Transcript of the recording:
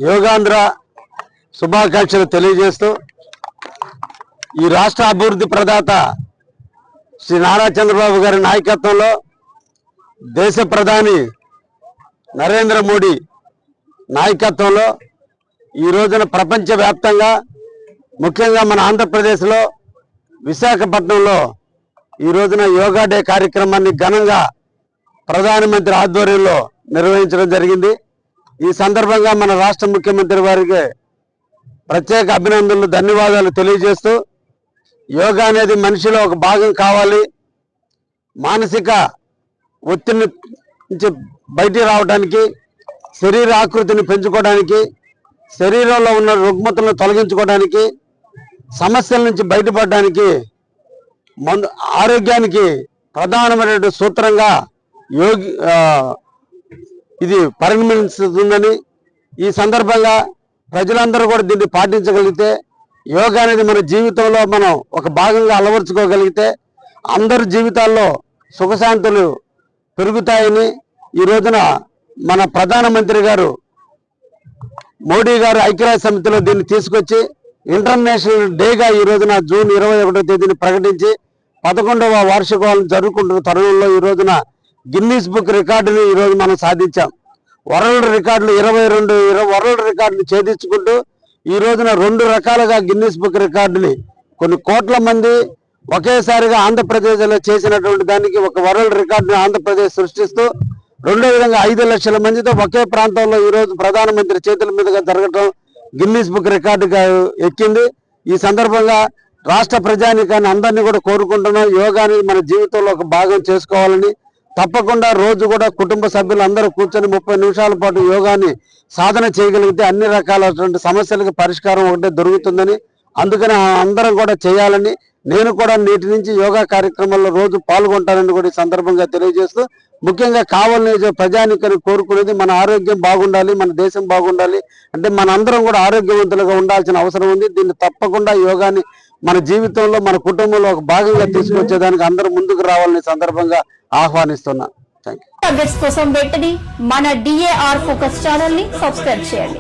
యోగాంధ్ర శుభాకాంక్షలు తెలియజేస్తూ ఈ రాష్ట్ర అభివృద్ధి ప్రదాత శ్రీ నారా చంద్రబాబు గారి నాయకత్వంలో దేశ ప్రధాని నరేంద్ర మోడీ నాయకత్వంలో ఈ రోజున ప్రపంచవ్యాప్తంగా ముఖ్యంగా మన ఆంధ్రప్రదేశ్లో విశాఖపట్నంలో ఈ రోజున యోగా డే కార్యక్రమాన్ని ఘనంగా ప్రధానమంత్రి ఆధ్వర్యంలో నిర్వహించడం జరిగింది। ఈ సందర్భంగా మన రాష్ట్ర ముఖ్యమంత్రి వారికి ప్రత్యేక అభినందనలు ధన్యవాదాలు తెలియజేస్తూ యోగా అనేది మనిషిలో ఒక భాగం కావాలి, మానసిక ఒత్తిడి నుంచి బయటికి రావడానికి, శరీర ఆకృతిని పెంచుకోవడానికి, శరీరంలో ఉన్న రుగ్మతలను తొలగించుకోవడానికి, సమస్యల నుంచి బయటపడడానికి, ఆరోగ్యానికి ప్రధానమైన సూత్రంగా ఇది పరిగణిస్తుందని ఈ సందర్భంగా ప్రజలందరూ కూడా దీన్ని పాటించగలిగితే యోగా అనేది మన జీవితంలో మనం ఒక భాగంగా అలవర్చుకోగలిగితే అందరి జీవితాల్లో సుఖశాంతులు పెరుగుతాయని ఈ రోజున మన ప్రధానమంత్రి గారు మోడీ గారు ఐక్యరాజ్య సమితిలో దీన్ని తీసుకొచ్చి ఇంటర్నేషనల్ డేగా ఈ రోజున జూన్ 21వ తేదీని ప్రకటించి 11వ వార్షికోత్సవం జరుపుకుంటున్న తరుణంలో ఈ రోజున గిన్నీస్ బుక్ రికార్డుని ఈ రోజు మనం సాధించాం। వరల్డ్ రికార్డులు 22 వరల్డ్ రికార్డులు ఛేదించుకుంటూ ఈ రోజున 2 రకాలుగా గిన్నీస్ బుక్ రికార్డుని కొన్ని కోట్ల మంది ఒకేసారిగా ఆంధ్రప్రదేశ్లో చేసినటువంటి దానికి ఒక వరల్డ్ రికార్డుని ఆంధ్రప్రదేశ్ సృష్టిస్తూ రెండో విధంగా 5 లక్షల మందితో ఒకే ప్రాంతంలో ఈ రోజు ప్రధానమంత్రి చేతుల మీదుగా జరగడం గిన్నీస్ బుక్ రికార్డుగా ఎక్కింది। ఈ సందర్భంగా రాష్ట్ర ప్రజానీకాన్ని అందరినీ కూడా కోరుకుంటున్నాం, యోగాని మన జీవితంలో ఒక భాగం చేసుకోవాలని। తప్పకుండా రోజు కూడా కుటుంబ సభ్యులు అందరూ కూర్చొని 30 నిమిషాల పాటు యోగాని సాధన చేయగలిగితే అన్ని రకాలైనటువంటి సమస్యలకు పరిష్కారం ఒకటే దొరుకుతుందని, అందుకని అందరం కూడా చేయాలని, నేను కూడా నేటి నుంచి యోగా కార్యక్రమాల్లో రోజు పాల్గొంటానని కూడా ఈ సందర్భంగా తెలియజేస్తూ ముఖ్యంగా కావాలని ప్రజానికని కోరుకునేది మన ఆరోగ్యం బాగుండాలి, మన దేశం బాగుండాలి అంటే మన అందరం కూడా ఆరోగ్యవంతులుగా ఉండాల్సిన అవసరం ఉంది। దీన్ని తప్పకుండా యోగాని మన జీవితంలో మన కుటుంబంలో ఒక భాగంగా తీసుకొచ్చేదానికి అందరూ ముందుకు రావాలని సందర్భంగా ఆహ్వానిస్తున్నా। అప్డేట్స్ కోసం వెంటనే మన DAR ఫోకస్ ఛానల్ ని సబ్స్క్రైబ్ చేయండి।